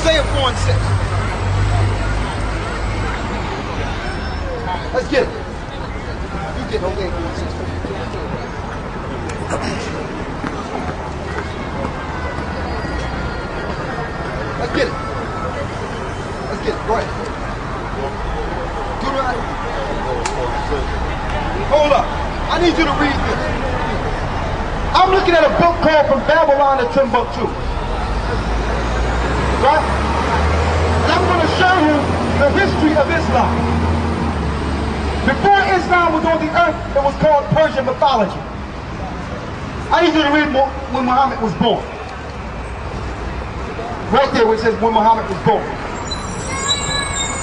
Isaiah 4 and 6. Let's get it. You get Hosea 4 and 6. Let's get it. Let's get it. Go ahead. Deuteronomy. Hold up. I need you to read this. I'm looking at a book called From Babylon to Timbuktu. Right? And I'm going to show you the history of Islam. Before Islam was on the earth, it was called Persian mythology. I need you to read when Muhammad was born. Right there where it says when Muhammad was born.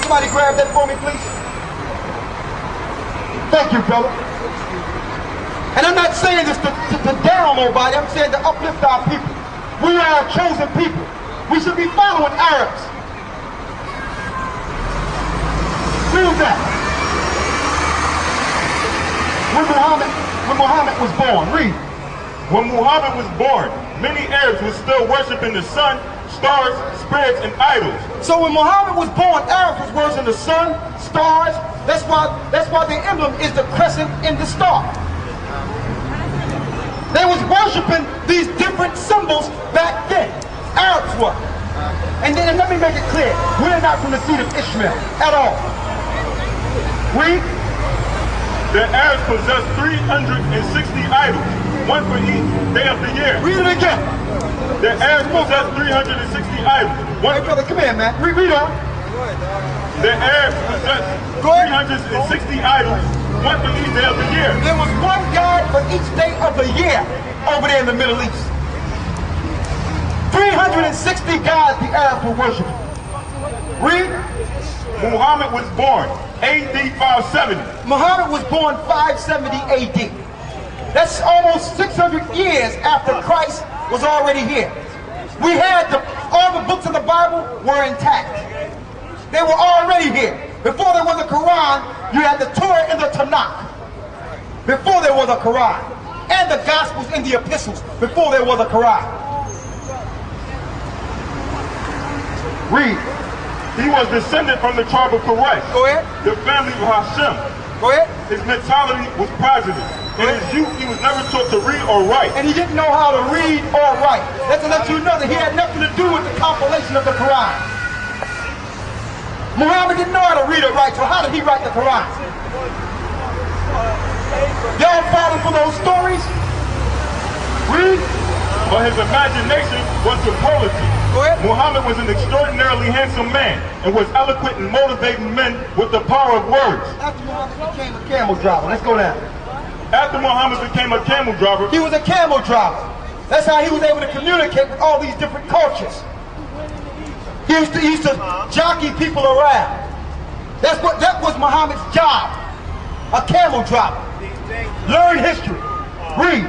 Somebody grab that for me, please. Thank you, brother. And I'm not saying this to down nobody. I'm saying to uplift our people. We are a chosen people. We should be following Arabs. Read that. When Muhammad was born, read. When Muhammad was born, many Arabs were still worshiping the sun, stars, spirits, and idols. So when Muhammad was born, Arabs was worshiping the sun, stars. That's why the emblem is the crescent and the star. They was worshiping these different symbols back then. Arabs were. And then let me make it clear, we're not from the seed of Ishmael at all. Read. The Arabs possessed 360 idols, one for each day of the year. Read it again. The Arabs possessed 360 idols. Hey brother, come here, man. Read on. The Arabs possessed 360 idols, one for each day of the year. There was one god for each day of the year over there in the Middle East. 360 gods the Arabs were worshiping. Read. Muhammad was born AD 570. Muhammad was born 570 AD. That's almost 600 years after Christ was already here. We had all the books of the Bible were intact. They were already here. Before there was a Quran, you had the Torah and the Tanakh. Before there was a Quran. And the Gospels and the Epistles. Before there was a Quran. Read. He was descended from the tribe of Quraysh. Go ahead. The family of Hashem. Go ahead. His mentality was positive. In his youth, he was never taught to read or write. And he didn't know how to read or write. That's to let you know that he had nothing to do with the compilation of the Quran. Muhammad didn't know how to read or write, so how did he write the Quran? Y'all falling for those stories? Read. But his imagination was superlative. Go ahead. Muhammad was an extraordinarily handsome man and was eloquent in motivating men with the power of words. After Muhammad became a camel driver, let's go down. After Muhammad became a camel driver, he was a camel driver. That's how he was able to communicate with all these different cultures. He used to jockey people around. That was Muhammad's job. A camel driver. Learn history. Read.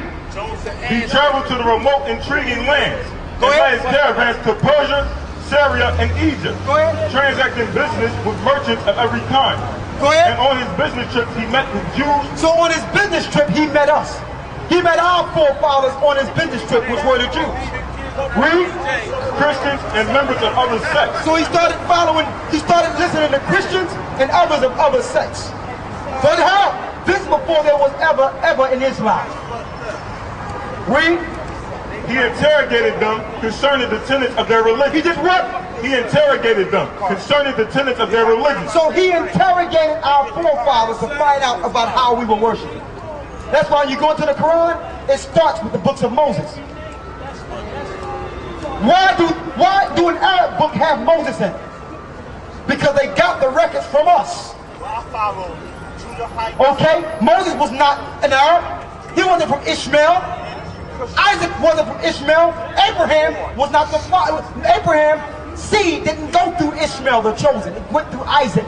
He traveled to the remote, intriguing lands. Go and ahead. led his caravans to Persia, Syria, and Egypt. Go ahead. Transacting business with merchants of every kind. Go ahead. And on his business trips, he met with Jews. So on his business trip, he met us. He met our forefathers on his business trip, which were the Jews. Read. Christians and members of other sects. So he started listening to Christians and others of other sects. But how? This before there was ever in Islam. Read. He interrogated them concerning the tenets of their religion. He did what? He interrogated them concerning the tenets of their religion. So he interrogated our forefathers to find out about how we were worshiping. That's why you go into the Quran, it starts with the books of Moses. Why do an Arab book have Moses in it? Because they got the records from us. Okay? Moses was not an Arab. He wasn't from Ishmael. Isaac wasn't from Ishmael. Abraham was not the father. Abraham's seed didn't go through Ishmael, the chosen. It went through Isaac.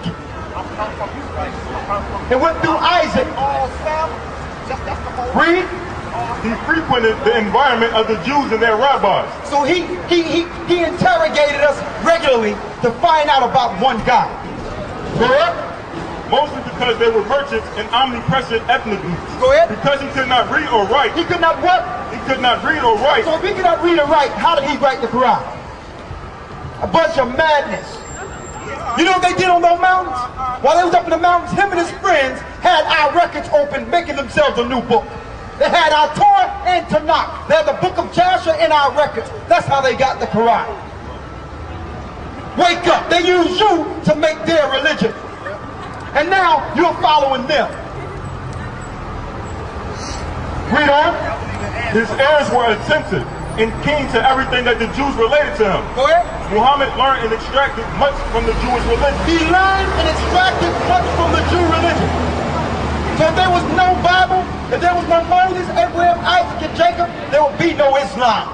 It went through Isaac. Read. He frequented the environment of the Jews and their rabbis. So he interrogated us regularly to find out about one God. Correct? Mostly because they were merchants and omnipresent ethnic groups. Go ahead. Because he could not read or write. He could not what? He could not read or write. So if he could not read or write, how did he write the Quran? A bunch of madness. You know what they did on those mountains? While they was up in the mountains, him and his friends had our records open, making themselves a new book. They had our Torah and Tanakh. They had the book of Joshua in our records. That's how they got the Quran. Wake up. They use you to make their religion. And now you're following them. Read on. His heirs were attentive and keen to everything that the Jews related to him. Go ahead. Muhammad learned and extracted much from the Jewish religion. He learned and extracted much from the Jew religion. So if there was no Bible, if there was no Moses, Abraham, Isaac, and Jacob, there would be no Islam.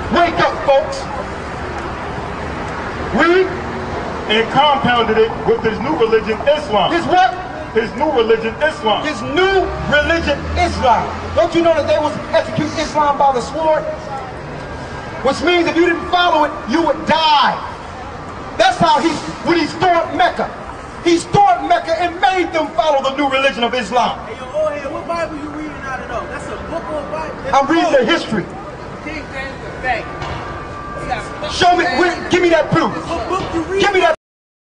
Wake up, folks. Read. And compounded it with his new religion, Islam. His what? His new religion, Islam. His new religion, Islam. Don't you know that they was execute Islam by the sword? Which means if you didn't follow it, you would die. That's how when he stormed Mecca. He stormed Mecca and made them follow the new religion of Islam. Hey, yo, old head, what Bible you reading out of though? That's a book or a Bible? I'm reading the history. King James the Bank. Show me, give me that proof. What book you reading? Give me that